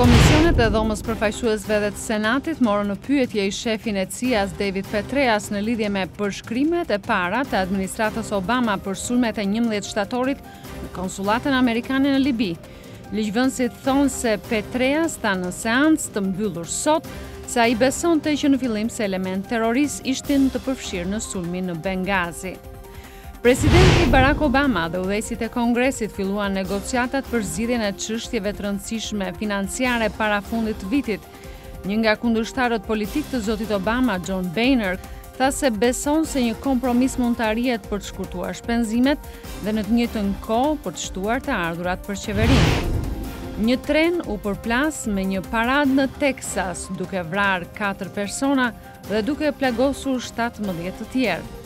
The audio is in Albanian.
Komisionet e dhomës përfaqësuesve dhe të Senatit morën në pyetje i shefin e CIA-s David Petraeus në lidhje me përshkrimet e para të administratës Obama për sulmet e 11 shtatorit në konsulatën amerikane në Libi. Ligjvënësit thonë se Petraeus tha në seancë të mbyllur sot se ai besonte që në fillim se element terrorist ishtin të përfshirë në sulmin në Bengazi. Presidenti Barack Obama dhe udhëheqësit e Kongresit filluan negociatat për zgjidhjen e çështjeve të rëndësishme financiare para fundit të vitit. Një nga kundërshtarët politik të zotit Obama, John Boehner, tha se beson se një kompromis mund të arrihet për të shkurtuar shpenzimet dhe në të njëjtën kohë për të shtuar të ardhurat për qeverinë. Një tren u përplas me një paradë në Texas, duke vrarë 4 persona dhe duke plagosur 17 të tjerë.